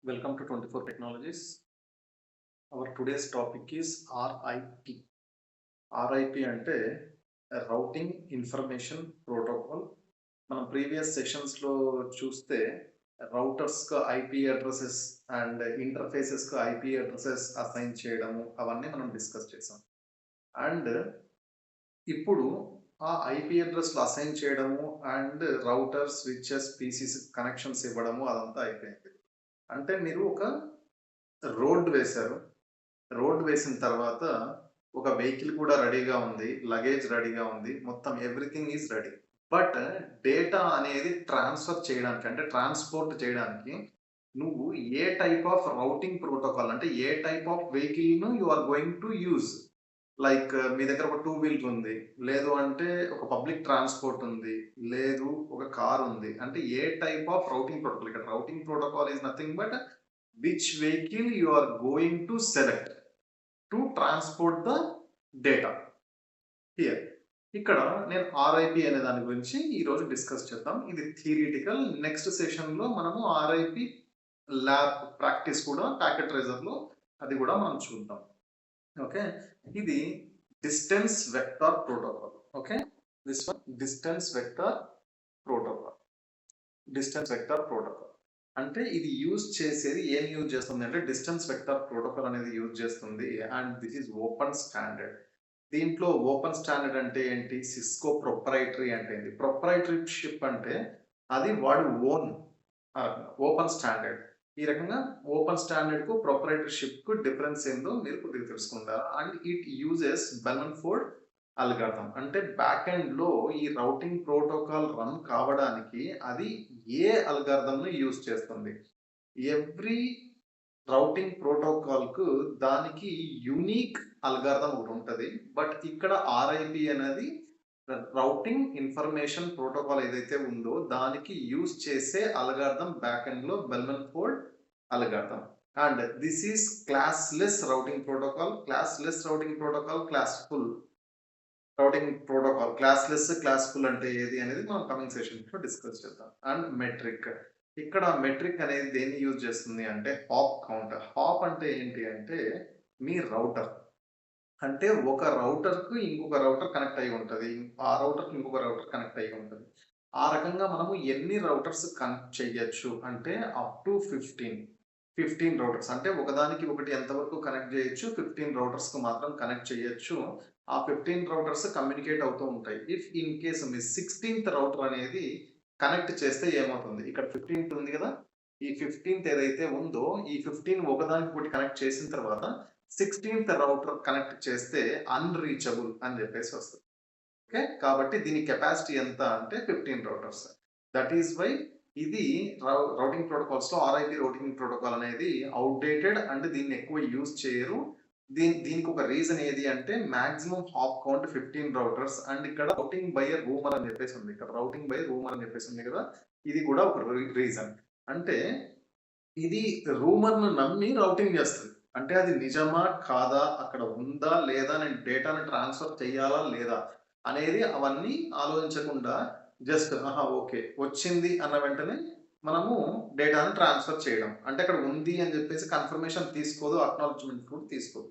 Welcome to 24 Technologies. Our today's topic is RIP. RIP అంటే routing information protocol. మనం previous సెషన్స్లో చూస్తే రౌటర్స్కి ఐపీ అడ్రసెస్ అండ్ ఇంటర్ఫేసెస్కి ఐపీ అడ్రసెస్ అసైన్ చేయడము అవన్నీ మనం డిస్కస్ చేసాం. అండ్ ఇప్పుడు ఆ ఐపీ అడ్రస్లు అసైన్ చేయడము and router switches Pisces connections ఇవ్వడము అదంతా అయిపోయింది. అంటే మీరు ఒక రోడ్ వేశారు. రోడ్ వేసిన తర్వాత ఒక వెహికల్ కూడా రెడీగా ఉంది. లగేజ్ రెడీగా ఉంది. మొత్తం everything is ready. But data అనేది ట్రాన్స్‌ఫర్ చేయడానికి అంటే ట్రాన్స్‌పోర్ట్ చేయడానికి నువ్వు ఏ టైప్ ఆఫ్ రౌటింగ్ ప్రోటోకాల్ అంటే ఏ టైప్ ఆఫ్ వెహికల్‌ను you are going to use. Like మీ దగ్గర ఒక టూ వీలర్ ఉంది. లేదు అంటే ఒక పబ్లిక్ ట్రాన్స్‌పోర్ట్ ఉంది. లేదు ఒక కార్ ఉంది. అంటే ఏ టైప్ ఆఫ్ రౌటింగ్ ప్రోటోకాల్ ఇక్కడ routing protocol is nothing but which vehicle you are going to select to transport the data here. ఇక్కడ నేను ఆర్ఐపి అనే దాని గురించి ఈరోజు డిస్కస్ చేద్దాం. ఇది థియరిటికల్. నెక్స్ట్ సెషన్లో మనము ఆర్ఐపి ల్యాబ్ ప్రాక్టీస్ కూడా ప్యాకెట్ ట్రేజర్లో అది కూడా మనం చూద్దాం. ఓకే, ఇది distance vector protocol. Okay, this one distance vector protocol. Distance vector protocol అంటే ఇది యూజ్ చేసేది ఏం యూజ్ చేస్తుంది అంటే డిస్టెన్స్ వెక్టర్ ప్రోటోకాల్ అనేది యూజ్ చేస్తుంది. And this is open standard. దీంట్లో ఓపెన్ స్టాండర్డ్ అంటే ఏంటి? సిస్కో ప్రొప్రైటరీ అంటే ఏంటి? ప్రొప్రైటరీషిప్ అంటే అది వాడు ఓన్ ఓపెన్ స్టాండర్డ్. ఈ రకంగా ఓపెన్ స్టాండర్డ్ కు ప్రొప్రైటరీషిప్ కు డిఫరెన్స్ ఏందో మీరు కొద్దిగా తెలుసుకుంటారు. And it uses Bellman Ford algorithm. అంటే బ్యాక్ ఎండ్ లో ఈ రౌటింగ్ ప్రోటోకాల్ రన్ కావడానికి అది ఏ అల్గారిథం ను యూజ్ చేస్తుంది? ఎవ్రీ రౌటింగ్ ప్రోటోకాల్ కు దానికి యూనిక్ అల్గారిథం ఒకటి ఉంటుంది. బట్ ఇక్కడ ఆర్ఐపి అనేది రౌటింగ్ ఇన్ఫర్మేషన్ ప్రోటోకాల్ ఏదైతే ఉందో దానికి యూజ్ చేసే అల్గారిథం బ్యాక్ ఎండ్ లో Bellman Ford algorithm. And this is classless routing protocol. Classless routing protocol, classful routing protocol. Classless, classful అంటే ఏది అనేది మనం కమింగ్ సెషన్స్ లో డిస్కస్ చేద్దాం. And metric. ఇక్కడ మెట్రిక్ అనేది దేన్ని యూజ్ చేస్తుంది అంటే హాప్ కౌంట్. హాప్ అంటే ఏంటి అంటే మీ రౌటర్. అంటే ఒక రౌటర్ కు ఇంకొక రౌటర్ కనెక్ట్ అయి ఉంటుంది. ఆ రౌటర్ కి ఇంకొక రౌటర్ కనెక్ట్ అయి ఉంటుంది. ఆ రకంగా మనము ఎన్ని రౌటర్స్ కనెక్ట్ చేయొచ్చు అంటే అప్ టు 15 రౌటర్స్. అంటే ఒకదానికి ఒకటి ఎంతవరకు కనెక్ట్ చేయొచ్చు? 15 రౌటర్స్ కు మాత్రం కనెక్ట్ చేయొచ్చు. ఆ 15 రౌటర్స్ కమ్యూనికేట్ అవుతూ ఉంటాయి. If in case me 16th router అనేది కనెక్ట్ చేస్తే ఏమవుతుంది? ఇక్కడ 15th ఉంది కదా, ఈ 15th ఏదైతే ఉందో ఈ 15 ఒకదానికి ఒకటి కనెక్ట్ చేసిన తర్వాత 16th రౌటర్ కనెక్ట్ చేస్తే అన్రీచబుల్ అని చెప్పేసి వస్తుంది. ఓకే, కాబట్టి దీని కెపాసిటీ ఎంత అంటే 15 రౌటర్స్. దట్ ఈస్ వై ఇది రౌటింగ్ ప్రోటోకాల్స్ లో ఆర్ఐపి రౌటింగ్ ప్రోటోకాల్ అనేది అవుట్డేటెడ్ అండ్ దీన్ని ఎక్కువ యూజ్ చేయరు. దీనికి ఒక రీజన్ ఏది అంటే maximum hop count 15 routers. And ఇక్కడ రౌటింగ్ బై రూమర్ అని చెప్పేసి ఉంది. ఇక్కడ రౌటింగ్ బై రూమర్ అని చెప్పేసి ఉంది కదా, ఇది కూడా ఒక రీజన్. అంటే ఇది రూమర్ ను నమ్మి రౌటింగ్ చేస్తుంది. అంటే అది నిజమా కాదా, అక్కడ ఉందా లేదా, నేను డేటాను ట్రాన్స్ఫర్ చేయాలా లేదా అనేది అవన్నీ ఆలోచించకుండా జస్ట్ ఓకే వచ్చింది అన్న వెంటనే మనము డేటాను ట్రాన్స్ఫర్ చేయడం. అంటే అక్కడ ఉంది అని చెప్పేసి కన్ఫర్మేషన్ తీసుకోదు, అక్నాలెడ్జ్మెంట్ కూడా తీసుకోదు.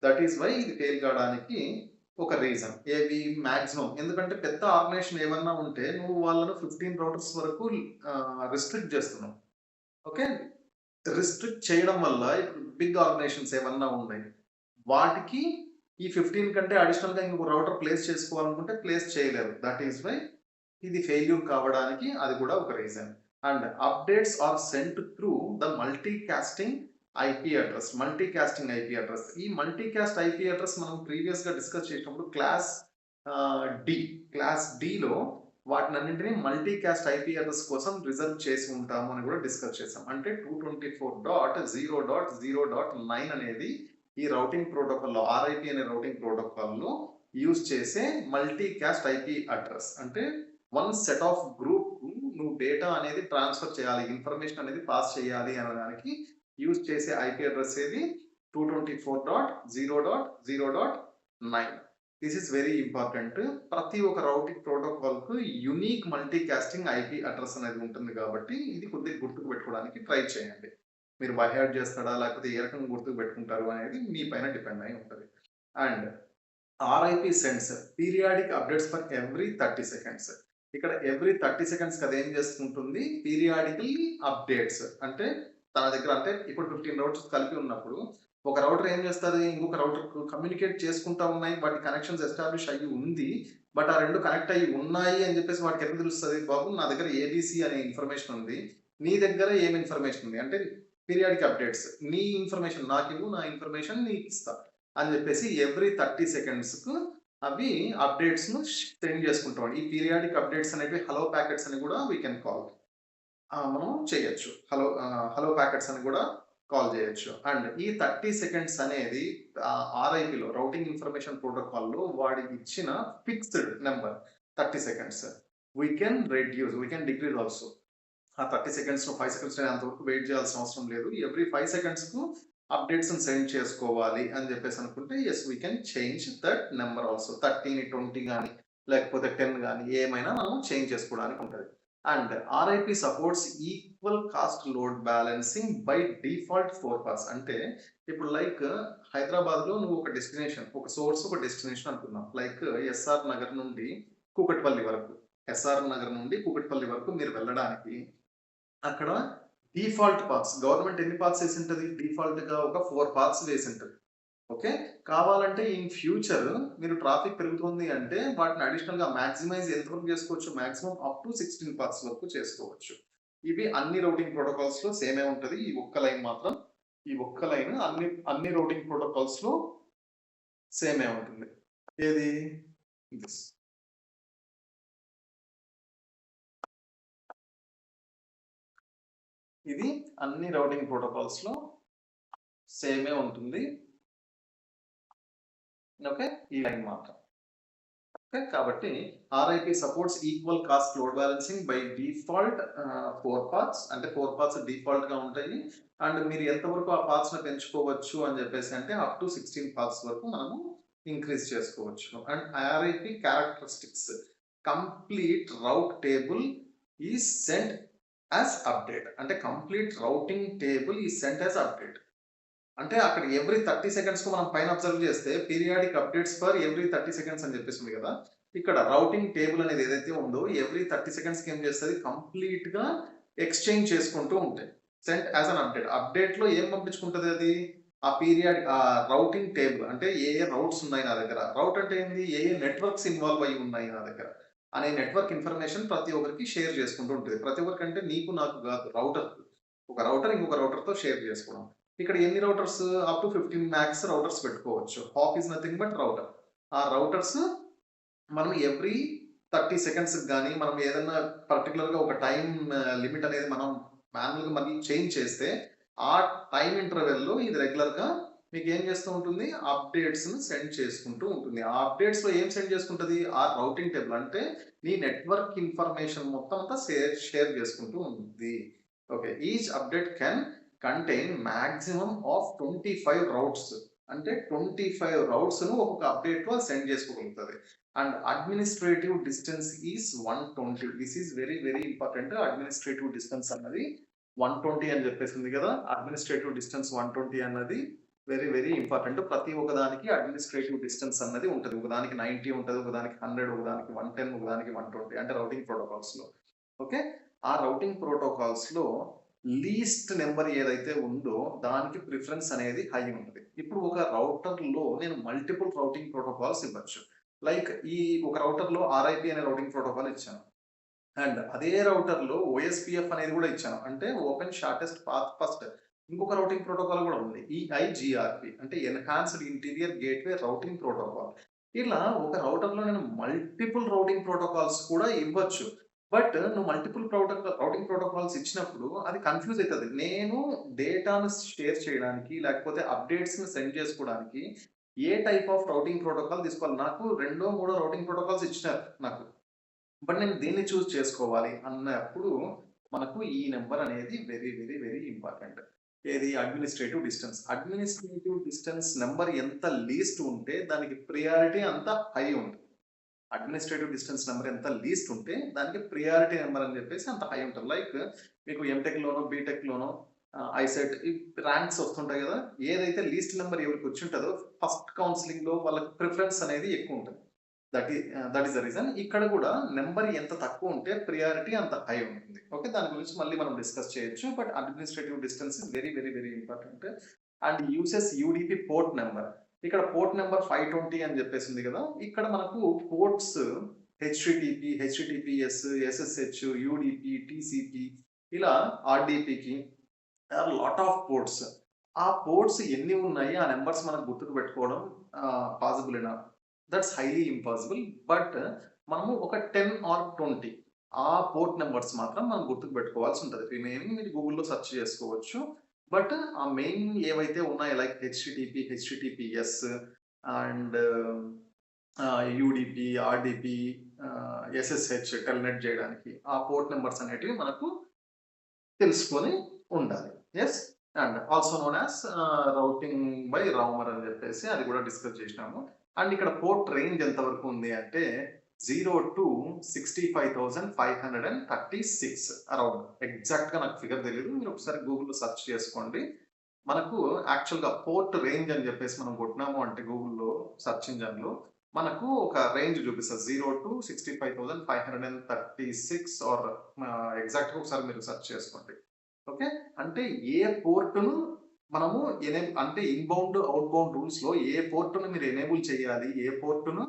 దట్ ఈస్ వై ఇది ఫెయిల్ కావడానికి ఒక రీజన్. ఏవి మాక్సిమం. ఎందుకంటే పెద్ద ఆర్గనైజేషన్ ఏమన్నా ఉంటే నువ్వు వాళ్ళను 15 రౌటర్స్ వరకు రిస్ట్రిక్ట్ చేస్తున్నావు. ఓకే, రిస్ట్రిక్ట్ చేయడం వల్ల ఇప్పుడు బిగ్ ఆర్గనైజేషన్స్ ఏమన్నా ఉన్నాయి వాటికి ఈ 15 కంటే అడిషనల్ గా ఇంకొక రౌటర్ ప్లేస్ చేసుకోవాలనుకుంటే ప్లేస్ చేయలేరు. దట్ ఈస్ వై ఇది ఫెయిల్యూర్ కావడానికి అది కూడా ఒక reason. And updates are sent through the multicasting IP address. Multicasting IP address. ఈ మల్టీకాస్ట్ ఐపీ అడ్రస్ మనం ప్రీవియస్ గా డిస్కస్ చేసినప్పుడు క్లాస్ డిలో వాటినన్నింటినీ మల్టీకాస్ట్ ఐపీ అడ్రస్ కోసం రిజర్వ్ చేసి ఉంటాము అని కూడా డిస్కస్ చేసాం. అంటే 224.0.0.9 అనేది ఈ రౌటింగ్ ప్రోటోకాల్లో ఆర్ఐపి అనే రౌటింగ్ ప్రోటోకాల్లో యూజ్ చేసే మల్టీకాస్ట్ ఐపీ అడ్రస్. అంటే వన్ సెట్ ఆఫ్ గ్రూప్ నువ్వు డేటా అనేది ట్రాన్స్ఫర్ చేయాలి, ఇన్ఫర్మేషన్ అనేది పాస్ చేయాలి అనడానికి యూజ్ చేసే ఐపీ అడ్రస్ ఏది 224.0.0.9. This is very important. ప్రతి ఒక్క రౌటింగ్ ప్రోటోకాల్ కు యూనిక్ మల్టీకాస్టింగ్ ఐపీ అడ్రస్ అనేది ఉంటుంది కాబట్టి ఇది కొద్దిగా గుర్తుకు పెట్టుకోవడానికి ట్రై చేయండి. మీరు బై హార్ట్ చేస్తాడా లేకపోతే ఏ రకంగా గుర్తుకు పెట్టుకుంటారు అనేది మీ పైన డిపెండ్ అయి ఉంటుంది. And RIP sends periodic updates for every 30 seconds. ఇక్కడ ఎవ్రీ 30 సెకండ్స్‌కి అదేం చేస్తుంటుంది, పీరియాడికల్లీ అప్డేట్స్. అంటే తన దగ్గర అంటే ఇప్పుడు 15 రౌటర్స్ కలిపి ఉన్నప్పుడు ఒక రౌటర్ ఏం చేస్తది, ఇంకొక రౌటర్‌కు కమ్యూనికేట్ చేసుకుంటా ఉన్నాయి. వాటి కనెక్షన్స్ ఎస్టాబ్లిష్ అయ్యి ఉంది. బట్ ఆ 2 కనెక్ట్ అయ్యి ఉన్నాయి అని చెప్పేసి వాటికి ఎట్లా తెలుస్తది? బాబు నా దగ్గర ఏబీసీ అనే ఇన్ఫర్మేషన్ ఉంది. నీ దగ్గర ఏం ఇన్ఫర్మేషన్ ఉంది? అంటే పీరియాడిక్ అప్డేట్స్. నీ ఇన్ఫర్మేషన్ నాకివ్వు, నా ఇన్ఫర్మేషన్ నీకిస్తా అని చెప్పేసి ఎవ్రీ 30 సెకండ్స్‌కు అవి అప్డేట్స్‌ను సెండ్ చేసుకుంటాం. ఈ పీరియాడిక్ అప్డేట్స్ అనేవి హలో ప్యాకెట్స్ అని కూడా వి కెన్ కాల్. మనం చేయొచ్చు. హలో ప్యాకెట్స్ అని కూడా కాల్ చేయొచ్చు. అండ్ ఈ 30 సెకండ్స్ అనేది ఆర్ఐపిలో రౌటింగ్ ఇన్ఫర్మేషన్ ప్రోటోకాల్‌లో వాడికి ఇచ్చిన fixed number 30 seconds. We can reduce, we can decrease also. ఆ 30 సెకండ్స్‌లో 5 సెకండ్స్ అంతవరకు వెయిట్ చేయాల్సిన అవసరం లేదు. ఎవ్రీ 5 సెకండ్స్‌కు అప్డేట్స్‌ని సెండ్ చేసుకోవాలి అని చెప్పేసి అనుకుంటే yes we can change that number also. 30ని 20 గాని లేకపోతే 10 గాని ఏమైనా మనం చేంజ్ చేసుకోవడానికి ఉంటది. And RIP supports equal cost load balancing by default 4 pass. అంటే ఇప్పుడు లైక్ హైదరాబాద్‌లో నువ్వు ఒక డెస్టినేషన్, ఒక సోర్స్, ఒక డెస్టినేషన్ అనుకుందాం. లైక్ ఎస్ఆర్ నగర్ నుండి కూకట్పల్లి వరకు. ఎస్ఆర్ నగర్ నుండి కూకట్పల్లి వరకు మీరు వెళ్ళడానికి అక్కడ డిఫాల్ట్ పాత్స్ గవర్నమెంట్ ఎన్ని పాత్స్ వేసింటది? డిఫాల్ట్‌గా ఒక 4 పాత్స్ వేసింటది. ఓకే. కావాలంటే ఇన్ ఫ్యూచర్ మీరు ట్రాఫిక్ పెరుగుతుంది అంటే వాటిని అడిషనల్‌గా మాక్సిమైజ్ ఎంతవరకు చేసుకోవచ్చు? మాక్సిమం అప్ టు 16 పాత్స్ వరకు చేసుకోవచ్చు. ఇవి అన్ని రౌటింగ్ ప్రోటోకాల్స్‌లో సేమే ఉంటది. ఈ ఒక్క లైన్ మాత్రం ఈ ఒక్క లైన్ అన్ని రౌటింగ్ ప్రోటోకాల్స్‌లో సేమే ఉంటుంది. ఏది? దిస్. ఇది అన్ని రౌటింగ్ ప్రోటోకాల్స్‌లో సేమే ఉంటుంది. ఓకే. ఈ లైన్ మాత్రం. ఓకే. కాబట్టి RIP supports equal cost load balancing by default 4 paths. అంటే 4 పాత్స్ డిఫాల్ట్‌గా ఉంటాయి. అండ్ మీరు ఎంతవరకు ఆ పాత్స్‌ని పెంచుకోవచ్చు అని చెప్పేసి అంటే అప్ టు 16 పాత్స్ వరకు మనము ఇంక్రీజ్ చేసుకోవచ్చు. And RIP characteristics complete route table is sent as update. అంటే complete routing table is sent as update. అంటే అక్కడ ఎవ్రీ 30 సెకండ్స్‌కు మనం పైన అబ్జర్వ్ చేస్తే periodic updates for every 30 seconds అని చెప్పేసి ఉంది కదా! ఇక్కడ రౌటింగ్ టేబుల్ అనేది ఏదైతే ఉందో ఎవ్రీ 30 సెకండ్స్‌కి ఏం చేస్తది, కంప్లీట్‌గా ఎక్స్‌చేంజ్ చేసుకుంటూ ఉంటాయి. Sent as an update. అప్డేట్‌లో ఏం పంపించుకుంటది అది? రౌటింగ్ టేబుల్ అంటే ఏ రౌట్స్ ఉన్నాయి నా దగ్గర. రౌట్ అంటే ఏంది? ఏ నెట్వర్క్స్ ఇన్వాల్వ్ అయ్యి ఉన్నాయి నా దగ్గర అనే నెట్వర్క్ ఇన్ఫర్మేషన్ ప్రతి ఒక్కరికి షేర్ చేసుకుంటూ ఉంటది. ప్రతి ఒక్కరికంటే నీకు నాకు కాదు, రౌటర్‌కు. ఒక రౌటర్ ఇంకొక రౌటర్‌తో షేర్ చేసుకోవడం. ఇక్కడ ఎన్ని routers? Up to 15 max routers పెట్టుకోవచ్చు. Hop is nothing but router. ఆ రౌటర్స్ మనం ఎవ్రీ 30 సెకండ్స్‌కి గాని, మనం ఏదన్నా పర్టిక్యులర్‌గా ఒక టైమ్ లిమిట్ అనేది మనం మాన్యుయల్‌గా మళ్ళీ చేంజ్ చేస్తే, ఆ టైమ్ ఇంటర్వెల్‌లో ఇది రెగ్యులర్‌గా మీకేం చేస్తూ ఉంటుంది? అప్డేట్స్‌ని సెండ్ చేసుకుంటూ ఉంటుంది. ఆ అప్డేట్స్‌లో ఏం సెండ్ చేసుకుంటది? ఆ రౌటింగ్ టేబుల్ అంటే నీ నెట్వర్క్ ఇన్ఫర్మేషన్ మొత్తం అంతా షేర్ చేసుకుంటూ ఉంటుంది. Okay. Each update can contain maximum of 25 routes. అంటే 25 రౌట్స్‌ను ఒక్కొక్క అప్డేట్‌లో సెండ్ చేసుకోగలుగుతది. And administrative distance is 120. This is very very important. Administrative distance అన్నది 120 అని చెప్పేసింది కదా! అడ్మినిస్ట్రేటివ్ డిస్టెన్స్ 120 అన్నది వెరీ వెరీ ఇంపార్టెంట్. ప్రతి ఒక్కదానికి అడ్మినిస్ట్రేటివ్ డిస్టెన్స్ అన్నది ఉంటది. ఒకదానికి 90 ఉంటది. ఒకదానికి 100, ఒకదానికి 110, ఒకదానికి 120 అంటే రౌటింగ్ ప్రోటోకాల్స్‌లో. ఓకే. ఆ రౌటింగ్ ప్రోటోకాల్స్‌లో లీస్ట్ నెంబర్ ఏదైతే ఉందో దానికి ప్రిఫరెన్స్ అనేది హై ఉంటది. ఇప్పుడు ఒక రౌటర్‌లో నేను మల్టిపుల్ రౌటింగ్ ప్రోటోకాల్స్ ఇవ్వచ్చు. లైక్ ఈ ఒక రౌటర్‌లో ఆర్ఐపి అనే రౌటింగ్ ప్రోటోకాల్ ఇచ్చాను. అండ్ అదే రౌటర్‌లో ఓఎస్పీఎఫ్ అనేది కూడా ఇచ్చాను. అంటే ఓపెన్ షార్టెస్ట్ పాత్ ఫస్ట్. ఇంకొక రౌటింగ్ ప్రోటోకాల్ కూడా ఉంది. ఈఐజీఆర్‌పి అంటే enhanced interior gateway routing protocol. ఇలా ఒక రౌటర్‌లో నేను మల్టిపుల్ రౌటింగ్ ప్రోటోకాల్స్ కూడా ఇవ్వచ్చు. బట్ నువ్వు మల్టిపుల్ రౌటింగ్ ప్రోటోకాల్స్ ఇచ్చినప్పుడు అది కన్‌ఫ్యూజ్ అయితది. నేను డేటాను షేర్ చేయడానికి లేకపోతే అప్డేట్స్‌ని సెండ్ చేసుకోవడానికి ఏ టైప్ ఆఫ్ రౌటింగ్ ప్రోటోకాల్ తీసుకోవాలి? నాకు రెండో, మూడో రౌటింగ్ ప్రోటోకాల్స్ ఇచ్చినారు నాకు. బట్ నేను దేన్ని చూజ్ చేసుకోవాలి అన్నప్పుడు మనకు ఈ నెంబర్ అనేది వెరీ వెరీ వెరీ ఇంపార్టెంట్. ఏది? Administrative distance. Administrative distance number ఎంత లీస్ట్ ఉంటే దానికి ప్రియారిటీ అంత హై ఉంటుంది. అడ్మినిస్ట్రేటివ్ డిస్టెన్స్ నెంబర్ ఎంత లీస్ట్ ఉంటే దానికి ప్రియారిటీ నెంబర్ అని చెప్పేసి అంత హై ఉంటుంది. లైక్ మీకు ఎంటెక్‌లోనో, బీటెక్‌లోనో ఐసెట్ ఈ ర్యాంక్స్ వస్తుంటాయి కదా, ఏదైతే లీస్ట్ నెంబర్ ఎవరికి వచ్చి ఉంటుందో ఫస్ట్ కౌన్సిలింగ్ లో వాళ్ళకి ప్రిఫరెన్స్ అనేది ఎక్కువ ఉంటుంది. That is the reason. ఇక్కడ కూడా నెంబర్ ఎంత తక్కువ ఉంటే ప్రియారిటీ అంత హై ఉంటుంది. ఓకే, దాని గురించి మళ్ళీ మనం డిస్కస్ చేయొచ్చు. But administrative distance is very very very important. And uses UDP port number. ఇక్కడ పోర్ట్ నెంబర్ 520 అని చెప్పేసి ఉంది కదా, ఇక్కడ మనకు ports HTTP, HTTPS, SSH, UDP, TCP, ఇలా ఆర్డిపికి లాట్ ఆఫ్ పోర్ట్స్. ఆ పోర్ట్స్ ఎన్ని ఉన్నాయి, ఆ నెంబర్స్ మనకు గుర్తుకు పెట్టుకోవడం పాసిబుల్ అయినా దట్స్ హైలీ ఇంపాసిబుల్. బట్ మనము ఒక 10 ఆర్ 20 ఆ పోర్ట్ నెంబర్స్ మాత్రం మనం గుర్తుకు పెట్టుకోవాల్సి ఉంటుంది. రిమైనింగ్ మీరు గూగుల్లో సెర్చ్ చేసుకోవచ్చు. బట్ ఆ మెయిన్ ఏవైతే ఉన్నాయో like HTTP, HTTPS and UDP, RDP, SSH telnet చేయడానికి ఆ పోర్ట్ నెంబర్స్ అనేటివి మనకు తెలుసుకొని ఉండాలి. Yes, and also known as routing by rumour అని చెప్పేసి అది కూడా డిస్కస్ చేసినాము. అండ్ ఇక్కడ పోర్ట్ రేంజ్ ఎంత వరకు ఉంది అంటే 0 to 65,536 అరౌండ్. ఎగ్జాక్ట్ గా నాకు ఫిగర్ తెలియదు, మీరు ఒకసారి గూగుల్లో సెర్చ్ చేసుకోండి. మనకు యాక్చువల్ గా పోర్ట్ రేంజ్ అని చెప్పేసి మనం కొట్టినాము అంటే గూగుల్లో సెర్చ్ ఇంజన్ లో మనకు ఒక రేంజ్ చూపిస్తుంది 0 to 65,536 ఆర్ ఎగ్జాక్ట్ గా ఒకసారి మీరు సెర్చ్ చేసుకోండి. ఓకే, అంటే ఏ పోర్టును మనము అంటే ఇన్బౌండ్ అవుట్ బౌండ్ రూల్స్ లో ఏ పోర్టును మీరు ఎనేబుల్ చేయాలి, ఏ పోర్టును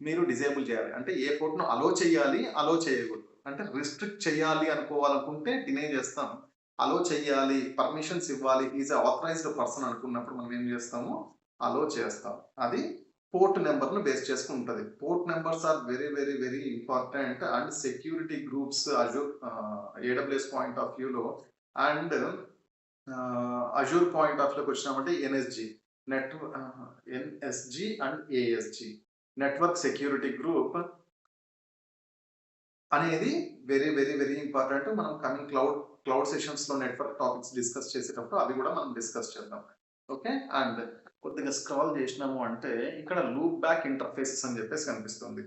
మీరు డిజేబుల్ చేయాలి, అంటే ఏ పోర్టును అలో చేయాలి, అలో చేయకూడదు. అంటే రిస్ట్రిక్ట్ చేయాలి అనుకోవాలనుకుంటే డినే చేస్తాం, అలో చేయాలి, పర్మిషన్స్ ఇవ్వాలి, ఈజ్ ఆథరైజ్డ్ పర్సన్ అనుకున్నప్పుడు మనం ఏం చేస్తాము, అలో చేస్తాం. అది పోర్ట్ నెంబర్ ను బేస్ చేసుకుని ఉంటుంది. Port numbers are very very very important. And security groups Azure AWS point of వ్యూలో అండ్ అజూర్ పాయింట్ ఆఫ్ వ్యూలోకి వచ్చినామంటే NSG NSG and ASG network security group అనేది వెరీ వెరీ వెరీ ఇంపార్టెంట్. మనం coming cloud sessions లో network topics discuss చేసేటప్పుడు అవి కూడా మనం డిస్కస్ చేద్దాం. ఓకే, అండ్ కొద్దిగా స్క్రాల్ చేసినాము అంటే ఇక్కడ లూప్ బ్యాక్ ఇంటర్ఫేసెస్ అని చెప్పేసి కనిపిస్తుంది.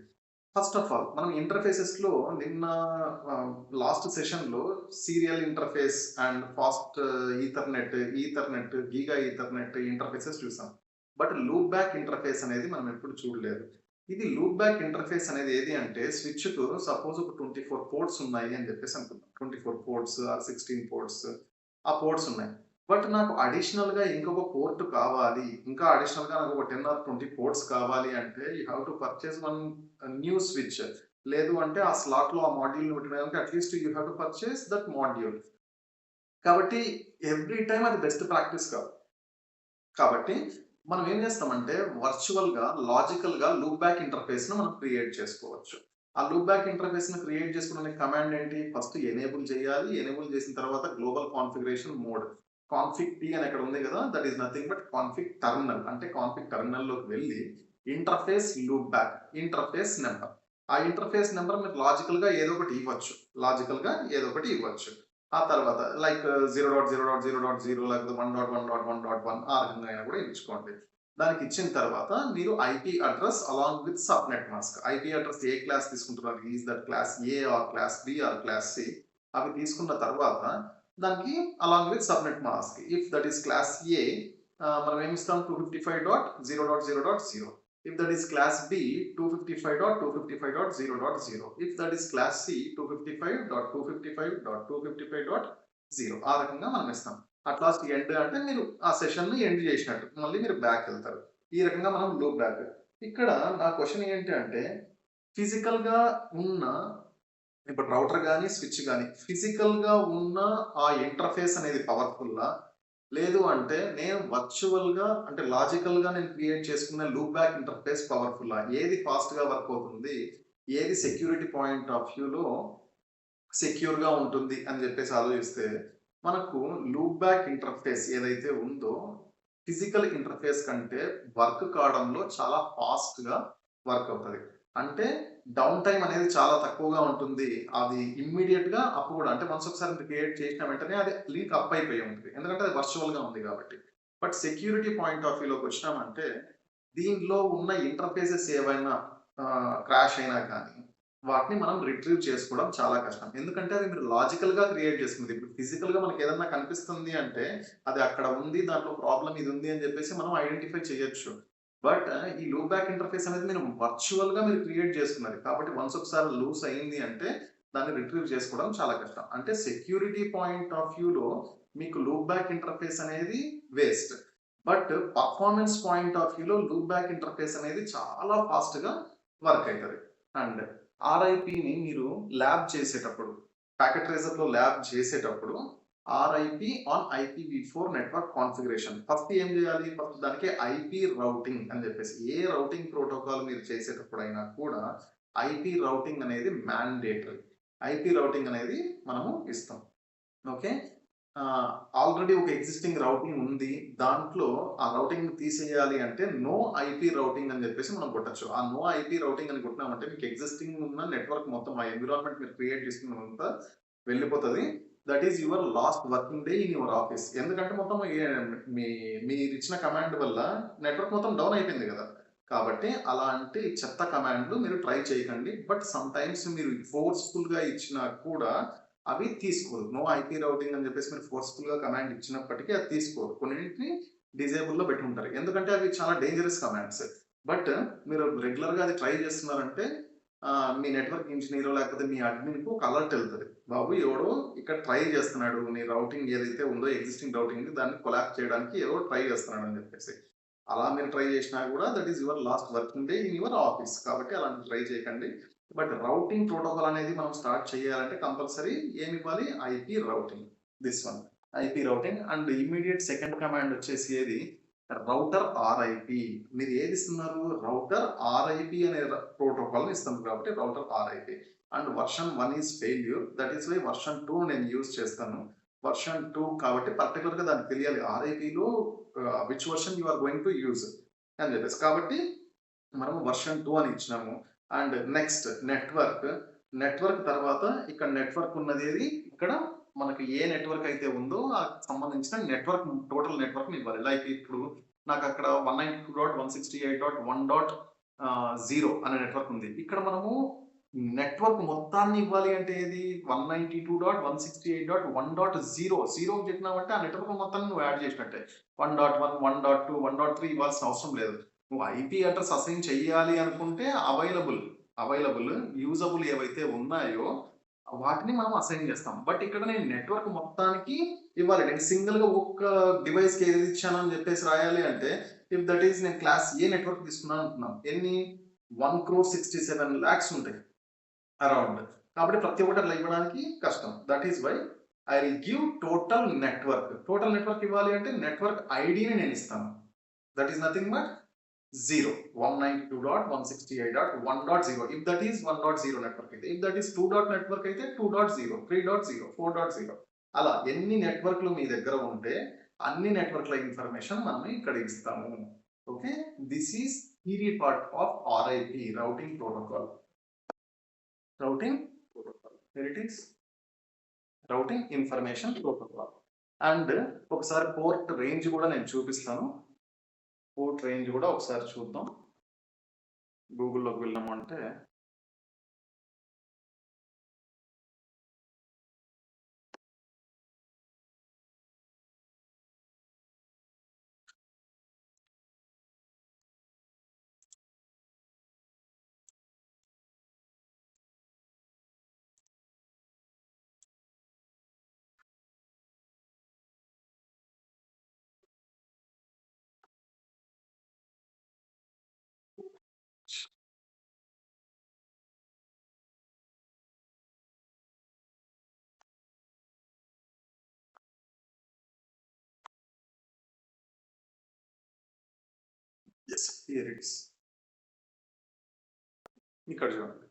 ఫస్ట్ ఆఫ్ ఆల్ మనం ఇంటర్ఫేసెస్ లో నిన్న లాస్ట్ సెషన్ లో serial interface and fast Ethernet, giga Ethernet interfaces చూసాం. బట్ లూప్ బ్యాక్ ఇంటర్ఫేస్ అనేది మనం ఎప్పుడు చూడలేదు. ఇది లూప్ బ్యాక్ ఇంటర్ఫేస్ అనేది ఏది అంటే స్విచ్ కు సపోజ్ ఒక 24 పోర్ట్స్ ఉన్నాయి అని చెప్పేసి అనుకుందాం. 24 పోర్ట్స్ ఆర్ 16 పోర్ట్స్ ఆ పోర్ట్స్ ఉన్నాయి. బట్ నాకు అడిషనల్ గా ఇంకొక పోర్ట్ కావాలి, ఇంకా అడిషనల్ గా నాకు ఒక 10 ఆర్ 20 పోర్ట్స్ కావాలి అంటే you have to purchase one new switch. లేదు అంటే ఆ స్లాట్ లో ఆ మాడ్యూల్ పెట్టడానికి at least you have to purchase that module. కాబట్టి ఎవ్రీ టైం అది బెస్ట్ ప్రాక్టీస్ కాదు. కాబట్టి మనం ఏం చేస్తామంటే వర్చువల్ గా లాజికల్ గా లూప్ బ్యాక్ ఇంటర్ఫేస్ ను మనం క్రియేట్ చేసుకోవచ్చు. ఆ లూప్ బ్యాక్ ఇంటర్ఫేస్ ను క్రియేట్ చేసుకోవడానికి కమాండ్ ఏంటి, ఫస్ట్ ఎనేబుల్ చేయాలి. ఎనేబుల్ చేసిన తర్వాత global configuration mode config T అని అక్కడ ఉంది కదా, that is nothing but config terminal. అంటే కాన్ఫిగ్ టర్మినల్ లోకి వెళ్ళి interface loopback interface number, ఆ ఇంటర్ఫేస్ నెంబర్ మీరు లాజికల్ గా ఏదో ఒకటి ఇవ్వచ్చు, ఆ తర్వాత లైక్ 0.0.0.0 లేకపోతే 1.1.1.1 ఆ రకంగా అయినా కూడా ఇచ్చుకోండి. దానికి ఇచ్చిన తర్వాత మీరు IP address along with subnet mask, IP address ఏ క్లాస్ తీసుకుంటున్నారు, is that class A or class B or class C, అవి తీసుకున్న తర్వాత దానికి along with subnet mask if that is class A మనం ఏమి ఇస్తాం 255.0.0.0. If that is class B, 255.255.0.0. If that is class C, 255.255.255.0. ఆ రకంగా మనం ఇస్తాం. అట్ లాస్ట్ ఎండ్ అంటే మీరు ఆ సెషన్ ని ఎండ్ చేసినట్టు మళ్ళీ మీరు బ్యాక్ వెళ్తారు. ఈ రకంగా మనం లూప్ బ్యాక్. ఇక్కడ నా క్వశ్చన్ ఏంటి అంటే ఫిజికల్ గా ఉన్న ఇప్పుడు రౌటర్ కానీ స్విచ్ కానీ ఫిజికల్ గా ఉన్న ఆ ఇంటర్ఫేస్ అనేది పవర్ఫుల్లా, లేదు అంటే నేను వర్చువల్ గా అంటే లాజికల్ గా నేను క్రియేట్ చేసుకున్న లూప్ బ్యాక్ ఇంటర్ఫేస్ పవర్ఫుల్, ఏది ఫాస్ట్ గా వర్క్ అవుతుంది, ఏది సెక్యూరిటీ పాయింట్ ఆఫ్ వ్యూలో సెక్యూర్ గా ఉంటుంది అని చెప్పేసి ఆలోచిస్తే మనకు లూప్ బ్యాక్ ఇంటర్ఫేస్ ఏదైతే ఉందో ఫిజికల్ ఇంటర్ఫేస్ కంటే వర్క్ కావడంలో చాలా ఫాస్ట్ గా వర్క్ అవుతుంది. అంటే డౌన్ టైం అనేది చాలా తక్కువగా ఉంటుంది. అది ఇమ్మీడియట్ గా అప్ కూడా అంటే వన్స్ ఒకసారి క్రియేట్ చేసిన వెంటనే అది లింక్ అప్ అయిపోయి ఉంటుంది, ఎందుకంటే అది వర్చువల్ గా ఉంది కాబట్టి. బట్ సెక్యూరిటీ పాయింట్ ఆఫ్ వ్యూలోకి వచ్చినామంటే దీనిలో ఉన్న ఇంటర్ఫేసెస్ ఏవైనా క్రాష్ అయినా కానీ వాటిని మనం రిట్రీవ్ చేసుకోవడం చాలా కష్టం. ఎందుకంటే అది మీరు లాజికల్‌గా క్రియేట్ చేసుకుంది. ఇప్పుడు ఫిజికల్‌గా మనకేదన్నా కనిపిస్తుంది అంటే, అది అక్కడ ఉంది, దాంట్లో ప్రాబ్లమ్ ఇది ఉంది అని చెప్పేసి మనం ఐడెంటిఫై చేయొచ్చు. బట్ ఈ లూప్ బ్యాక్ ఇంటర్ఫేస్ అనేది మీరు వర్చువల్‌గా మీరు క్రియేట్ చేసుకున్నది. కాబట్టి వన్స్ ఒకసారి లూజ్ అయింది అంటే, దాన్ని రిట్రీవ్ చేసుకోవడం చాలా కష్టం. అంటే సెక్యూరిటీ పాయింట్ ఆఫ్ వ్యూలో మీకు లూప్ బ్యాక్ ఇంటర్ఫేస్ అనేది waste. But performance point of వ్యూలో లూప్ బ్యాక్ ఇంటర్ఫేస్ అనేది చాలా ఫాస్ట్‌గా వర్క్ అయితది. అండ్ ఆర్ఐపిని మీరు ల్యాబ్ చేసేటప్పుడు, ప్యాకెట్ ట్రేసర్‌లో ల్యాబ్ చేసేటప్పుడు RIP on IPv4 network configuration. First ఏం చేయాలి? ఫస్ట్ దానికి ఐపీ రౌటింగ్ అని చెప్పేసి. ఏ రౌటింగ్ ప్రోటోకాల్ మీరు చేసేటప్పుడైనా కూడా ఐపీ రౌటింగ్ అనేది మ్యాండేటరీ. ఐపీ రౌటింగ్ అనేది మనము ఇస్తాం. ఓకే. ఆల్రెడీ ఒక ఎగ్జిస్టింగ్ రౌటింగ్ ఉంది. దాంట్లో ఆ రౌటింగ్ తీసేయాలి అంటే నో ఐపీ రౌటింగ్ అని చెప్పేసి మనం కొట్టొచ్చు. ఆ నో ఐపీ రౌటింగ్ అని కొట్టినామంటే మీకు ఎగ్జిస్టింగ్ ఉన్న నెట్వర్క్ మొత్తం ఆ ఎన్విరాన్మెంట్ మీరు క్రియేట్ చేసుకున్నంతా వెళ్ళిపోతది. That is your last working day in your office. ఎందుకంటే మొత్తం మీరిచ్చిన కమాండ్ వల్ల నెట్వర్క్ మొత్తం డౌన్ అయిపోయింది కదా! కాబట్టి అలాంటి చెత్త కమాండ్‌లు మీరు ట్రై చేయకండి. బట్ సమ్‌టైమ్స్ మీరు ఫోర్స్‌ఫుల్‌గా ఇచ్చినా కూడా అవి తీసుకోదు. నో ఐపీ రౌటింగ్ అని చెప్పేసి మీరు ఫోర్స్‌ఫుల్‌గా కమాండ్ ఇచ్చినప్పటికీ అది తీసుకోదు. కొన్నింటిని డిజేబుల్‌లో పెట్టుంటారు. ఎందుకంటే అవి చాలా డేంజరస్ కమాండ్స్. బట్ మీరు రెగ్యులర్‌గా అది ట్రై చేస్తున్నారంటే మీ నెట్వర్క్ ఇంజినీరో లేకపోతే మీ అడ్మిన్‌కు ఒక అలర్ట్ ఎళ్తది. బాబు ఎవడో ఇక్కడ ట్రై చేస్తున్నాడు. నీ రౌటింగ్ ఏదైతే ఉందో ఎగ్జిస్టింగ్ రౌటింగ్‌ని దాన్ని కొలాప్స్ చేయడానికి ఎవడో ట్రై చేస్తున్నాడు అని చెప్పేసి. అలా మీరు ట్రై చేసినా కూడా that is your last working day in your office. కాబట్టి అలాంటివి ట్రై చేయకండి. బట్ రౌటింగ్ ప్రోటోకాల్ అనేది మనం స్టార్ట్ చేయాలంటే కంపల్సరీ ఏమి ఇవ్వాలి? IP routing. This one. IP routing and immediate second command వచ్చేసి ఏది? Router RIP. మీరు ఏది ఇస్తున్నారు? రౌటర్ ఆర్ఐపి అనే ప్రోటోకాల్ ఇస్తున్నారు కాబట్టి router RIP. And version 1 is failure. That is why version 2 నేను యూజ్ చేస్తాను. వర్షన్ 2 కాబట్టి పర్టికులర్‌గా దానికి తెలియాలి. ఆర్ఐపిలో which version you are going to use అని చెప్పేసి. కాబట్టి మనము వర్షన్ 2 అని ఇచ్చినాము. And next network. నెట్వర్క్ తర్వాత ఇక్కడ నెట్వర్క్ ఉన్నదేది? ఇక్కడ మనకి ఏ నెట్వర్క్ అయితే ఉందో సంబంధించిన నెట్వర్క్ టోటల్ నెట్వర్క్‌ని ఇవ్వాలి. లైక్ ఇప్పుడు నాకు అక్కడ 192.168.1.0 అనే నెట్వర్క్ ఉంది. ఇక్కడ మనము నెట్వర్క్ మొత్తాన్ని ఇవ్వాలి అంటే ఏది? 192.168.1.0 0 చెప్పినామంటే ఆ నెట్వర్క్ మొత్తాన్ని నువ్వు యాడ్ చేసినట్టే. 1.1, 1.2, 1.3 ఇవ్వాల్సిన అవసరం లేదు. నువ్వు ఐపీ అడ్రస్ అసైన్ చెయ్యాలి అనుకుంటే అవైలబుల్ యూజబుల్ ఏవైతే ఉన్నాయో వాటిని మనం అసైన్ చేస్తాం. బట్ ఇక్కడ నేను నెట్వర్క్ మొత్తానికి ఇవ్వాలి. నేను సింగిల్‌గా ఒక్క డివైస్‌కి ఏది ఇచ్చాను అని చెప్పేసి రాయాలి అంటే ఇఫ్ దట్ ఈస్ నేను క్లాస్ ఏ నెట్వర్క్ తీసుకున్నాను అంటున్నాను. ఎన్ని? 1,67,00,000 ఉంటాయి అరౌండ్. కాబట్టి ప్రతి ఒక్కటి అట్లా ఇవ్వడానికి కష్టం. That is why I will give total network. Total network ఇవ్వాలి అంటే నెట్వర్క్ ఐడీని నేను ఇస్తాను. That is nothing but 0. 192.168.1.0. If that is 1.0 network అయితే, if that is 2 dot network అయితే 2.0, 3.0, 4.0 అలా ఎన్ని నెట్వర్క్లు మీ దగ్గర ఉంటే అన్ని నెట్వర్క్ల ఇన్ఫర్మేషన్ మనం ఇక్కడ ఇస్తాము. Okay. This is theory part of RIP routing protocol. Routing protocol. Here it is. Routing information protocol. And ఒకసారి పోర్ట్ రేంజ్ కూడా నేను చూపిస్తాను. పోర్ట్ రేంజ్ కూడా ఒకసారి చూద్దాం. గూగుల్‌లోకి వెళ్ళాము అంటే ఎస్ హియర్ ఇట్ ఇస్. ఇక్కడ చూడండి.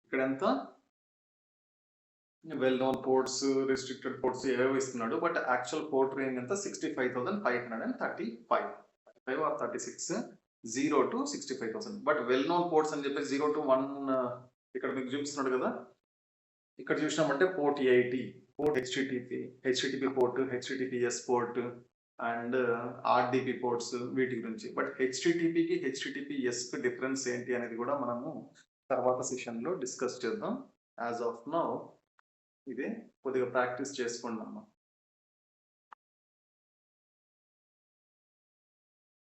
ఇక్కడ ఎంత? Well known ports, restricted ports ఏవేవో ఇస్తున్నాడు. బట్ యాక్చువల్ పోర్ట్ రేంజ్ ఎంత? 65,535. 5 or 36 0 to 65,000. But well known ports అని చెప్పేసి 0 to 1 ఇక్కడ మీకు చూపిస్తున్నాడు కదా. ఇక్కడ చూసినామంటే port 80, port HTTP port, HTTPS port and RDP ports వీటి గురించి. బట్ హెచ్టిటిపికి హెచ్టిటిపిఎస్ డిఫరెన్స్ ఏంటి అనేది కూడా మనము తర్వాత సెషన్లో డిస్కస్ చేద్దాం. యాజ్ ఆఫ్ నౌ ఇదే కొద్దిగా ప్రాక్టీస్ చేసుకోండి అమ్మా.